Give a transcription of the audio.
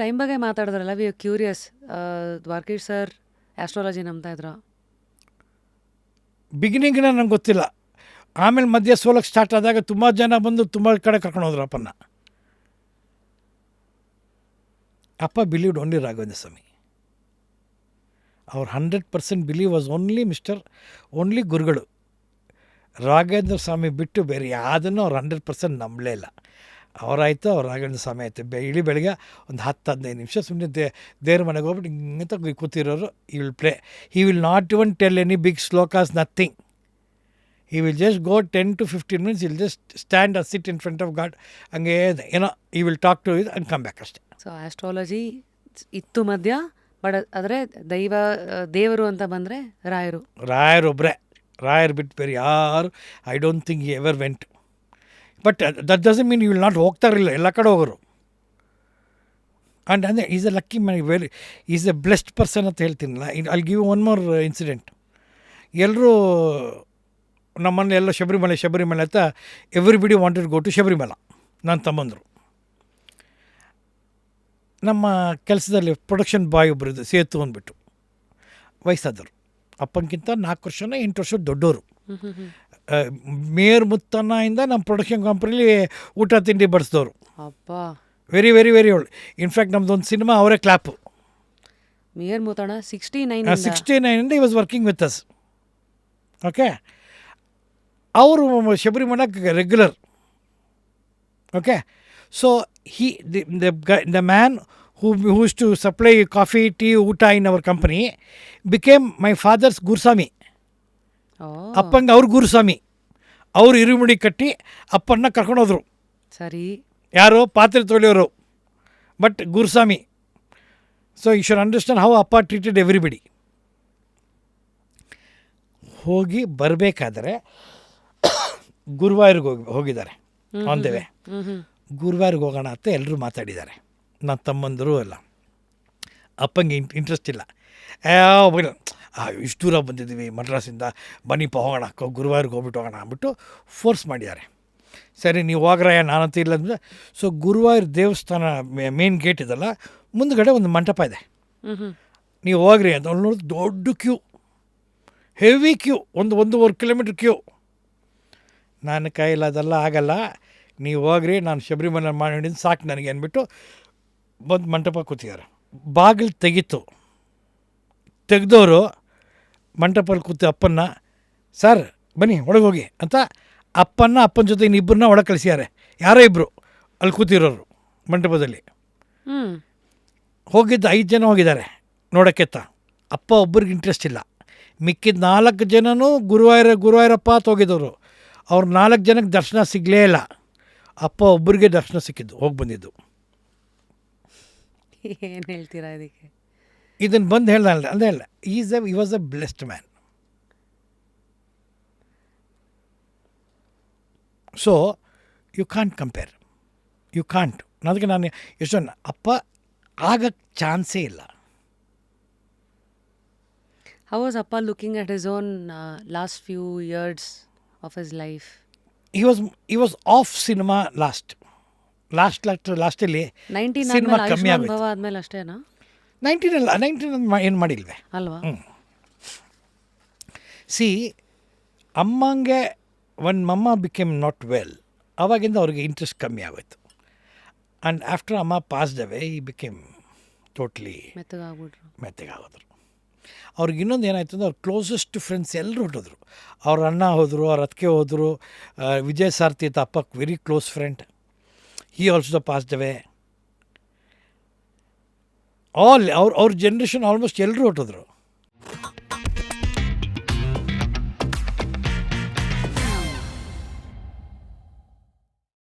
Time ಬಗ್ಗೆ ಮಾತಾಡಿದ್ರಲ್ಲ, we are curious. Dwarakish sir astrology ನಂಬ್ತಾ ಇದ್ರ? ಬಿಗಿನಿಂಗಿನ ನಂಗೆ ಗೊತ್ತಿಲ್ಲ. ಆಮೇಲೆ ಮಧ್ಯೆ ಸೋಲಕ್ಕೆ ಸ್ಟಾರ್ಟ್ ಆದಾಗ ತುಂಬ ಜನ ಬಂದು ತುಂಬ ಕಡೆ ಕರ್ಕೊಂಡು ಹೋದ್ರು ಅಪ್ಪನ. ಅಪ್ಪ ಬಿಲೀವ್ಡ್ ಓನ್ಲಿ ರಾಘವೇಂದ್ರ ಸ್ವಾಮಿ. ಅವ್ರು 100% ಬಿಲೀವ್ ವಾಸ್ ಓನ್ಲಿ ಗುರುಗಳು. ರಾಘವೇಂದ್ರ ಸ್ವಾಮಿ ಬಿಟ್ಟು ಬೇರೆ ಯಾವುದನ್ನು ಅವ್ರು 100% ನಂಬಲೇ ಇಲ್ಲ. ಅವರಾಯಿತು, ಅವ್ರು ರಾಘವೇಂದ್ರ ಸ್ವಾಮಿ ಆಯಿತು. ಬೆಳಗ್ಗೆ ಒಂದು 10-15 ನಿಮಿಷ ಸುಮ್ಮನೆ ದೇವ್ರ ಮನೆಗೆ ಹೋಗ್ಬಿಟ್ಟು ಹಿಂಗೆ ಕೂತಿರೋರು. He will not even tell any big shlokas, nothing. He will just go 10 to 15 minutes, he will just stand or sit in front of God. ಹಂಗೆ he will talk to it and come back ಅಷ್ಟೇ. So astrology ಇತ್ತು ಮಧ್ಯ, but ಆದರೆ ದೇವರು ಅಂತ ಬಂದರೆ ರಾಯರೊಬ್ಬರೇ. ರಾಯರು ಬಿಟ್ಟು ಬೇರೆ ಯಾರು I don't think he ever went. But that doesn't mean you will not ಹೋಗ್ತಾ ಇರಲಿಲ್ಲ, ಎಲ್ಲ ಕಡೆ ಹೋಗೋರು. ಆ್ಯಂಡ್ ಅಂದರೆ is a lucky man, is a blessed person ಅಂತ ಹೇಳ್ತೀನಲ್ಲ. I give one more incident. ಎಲ್ಲರೂ ನಮ್ಮಲ್ಲಿ ಎಲ್ಲ ಶಬರಿಮಲೆ ಅಂತ everybody wanted go to Sabarimala. ನನ್ನ ತಮ್ಮಂದರು ನಮ್ಮ ಕೆಲಸದಲ್ಲಿ ಪ್ರೊಡಕ್ಷನ್ ಬಾಯ್ ಒಬ್ಬರಿದ್ದು, ಸೇತು ಅಂದ್ಬಿಟ್ಟು ವಯಸ್ಸಾದರು. ಅಪ್ಪನಕ್ಕಿಂತ 4 ವರ್ಷ 8 ವರ್ಷ ದೊಡ್ಡವರು. ಮೇಯರ್ ಮುತ್ತಣ್ಣಯಿಂದ ನಮ್ಮ ಪ್ರೊಡಕ್ಷನ್ ಕಂಪ್ನಿಲಿ ಊಟ ತಿಂಡಿ ಬಡಿಸಿದವರು. Very very very old. In fact ನಮ್ದೊಂದು ಸಿನಿಮಾ ಅವರೇ clap. Mayor Muthanna 69 he was working with us. Okay, ಅವರು ಶಬರಿಮಲಕ್ಕೆ regular. Okay, so the man who used to supply coffee, tea, ಊಟ in our company became my father's Guruswami. ಅಪ್ಪಂಗೆ ಅವ್ರ ಗುರುಸ್ವಾಮಿ. ಅವರು ಇರುಮುಡಿ ಕಟ್ಟಿ ಅಪ್ಪನ್ನ ಕರ್ಕೊಂಡೋದ್ರು. ಸರಿ, ಯಾರು? ಪಾತ್ರೆ ತೊಳೆಯೋರು, but Guruswami. So you should understand how appa treated everybody. ಹೋಗಿ ಬರಬೇಕಾದ್ರೆ ಗುರುವಾಯೂರಿಗೆ ಹೋಗಿದ್ದಾರೆ. ಆನ್ ದ ವೇ ಗುರುವಾಯೂರಿಗೆ ಹೋಗೋಣ ಅಂತ ಎಲ್ಲರೂ ಮಾತಾಡಿದ್ದಾರೆ, ನನ್ನ ತಮ್ಮಂದರು ಎಲ್ಲ. ಅಪ್ಪಂಗೆ ಇಂಟ್ರೆಸ್ಟ್ ಇಲ್ಲ. ಇಷ್ಟು ದೂರ ಬಂದಿದ್ದೀವಿ ಮಡ್ರಾಸಿಂದ, ಬನ್ನಿಪ್ಪ ಹೋಗೋಣ, ಗುರುವಾಯೂರಿಗೆ ಹೋಗ್ಬಿಟ್ಟು ಹೋಗೋಣ ಅಂದ್ಬಿಟ್ಟು ಫೋರ್ಸ್ ಮಾಡಿದ್ದಾರೆ. ಸರಿ ನೀವು ಹೋಗ್ರಯ್ಯ, ನಾನಂತ ಇಲ್ಲ ಅಂದರೆ. ಸೊ ಗುರುವಾಯೂರು ದೇವಸ್ಥಾನ ಮೇನ್ ಗೇಟ್ ಇದಲ್ಲ, ಮುಂದುಗಡೆ ಒಂದು ಮಂಟಪ ಇದೆ, ನೀವು ಹೋಗ್ರಿ ಅಂತ. ಅವ್ರು ನೋಡಿ ದೊಡ್ಡ queue, heavy queue, 1.5 kilometre queue. ನನ್ನ ಕೈಯಲ್ಲಿ ಅದೆಲ್ಲ ಆಗಲ್ಲ, ನೀವು ಹೋಗ್ರಿ, ನಾನು ಶಬರಿಮಲೆ ಮಾಡಿದ್ದೀನಿ, ಸಾಕು ನನಗೆ ಅಂದ್ಬಿಟ್ಟು ಬಂದು ಮಂಟಪ ಕೂತಿದ್ದಾರೆ. ಬಾಗಿಲು ತೆಗೆದವರು ಮಂಟಪಲ್ಲಿ ಕೂತು ಅಪ್ಪನ್ನ, ಸರ್ ಬನ್ನಿ ಒಳಗೆ ಹೋಗಿ ಅಂತ ಅಪ್ಪನ ಜೊತೆ ಇನ್ನಿಬ್ಬರನ್ನ ಒಳಗೆ ಕಳಿಸಿದ್ದಾರೆ. ಯಾರೋ ಇಬ್ಬರು ಅಲ್ಲಿ ಕೂತಿರೋರು ಮಂಟಪದಲ್ಲಿ. ಹೋಗಿದ್ದು 5 ಜನ ಹೋಗಿದ್ದಾರೆ ನೋಡೋಕ್ಕೆತ್ತ. ಅಪ್ಪ ಒಬ್ಬರಿಗೆ ಇಂಟ್ರೆಸ್ಟ್ ಇಲ್ಲ. ಮಿಕ್ಕಿದ 4 ಜನನೂ ಗುರುವಾಯೂರಪ್ಪ ಅಂತ ಹೋಗಿದ್ದವರು. ಅವ್ರು 4 ಜನಕ್ಕೆ ದರ್ಶನ ಸಿಗಲೇ ಇಲ್ಲ. ಅಪ್ಪ ಒಬ್ಬರಿಗೆ ದರ್ಶನ ಸಿಕ್ಕಿದ್ದು, ಹೋಗಿ ಬಂದಿದ್ದು. ಏನು ಹೇಳ್ತೀರಾ ಇದಕ್ಕೆ? ಇದನ್ನು ಬಂದು ಹೇಳ್ದಲ್ಲ ಅಂದೇ ಇಲ್ಲ. He was a blessed man. So you can't compare, you can't. ಅದಕ್ಕೆ ನಾನು ಎಷ್ಟೊಂದು ಅಪ್ಪ ಆಗಕ್ಕೆ ಚಾನ್ಸೇ ಇಲ್ಲ. How was Appa looking at his own last few years of his life? He was off cinema ಲಾಸ್ಟಲ್ಲಿ 19 ಸಿನಿಮಾ ಕಮ್ಮಿ ಆಗೋಯ್ತು. ಆದ್ಮೇಲೆ ಅಷ್ಟೇನಾ? 19 ಏನು ಮಾಡಿಲ್ವೇ ಅಲ್ವಾ? ಸಿ, ಅಮ್ಮಂಗೆ ಒನ್ ಮಮ್ಮ ಬಿಕೇಮ್ ನಾಟ್ ವೆಲ್, ಆವಾಗಿಂದ ಅವ್ರಿಗೆ ಇಂಟ್ರೆಸ್ಟ್ ಕಮ್ಮಿ ಆಗೋಯ್ತು. And after amma passed away he became totally ಮೆತ್ತಗಾಗೋದ್ರು. ಅವ್ರಿಗೆ ಇನ್ನೊಂದು ಏನಾಯ್ತು ಅಂದರೆ, ಅವ್ರ ಕ್ಲೋಸೆಸ್ಟ್ ಫ್ರೆಂಡ್ಸ್ ಎಲ್ಲರೂ ಹೊಟ್ಟೋದ್ರು. ಅವ್ರ ಅಣ್ಣ ಹೋದರು, ಅವ್ರ ಅತ್ತಿಗೆ ಹೋದರು. ವಿಜಯ್ ಸಾರಥಿ ಅಂತ ಅಪ್ಪಕ್ಕೆ very close friend, he also passed away. ಅವ್ರ ಜನ್ರೇಷನ್ ಆಲ್ಮೋಸ್ಟ್ ಎಲ್ಲರೂ ಹೊಟ್ಟೋದ್ರು.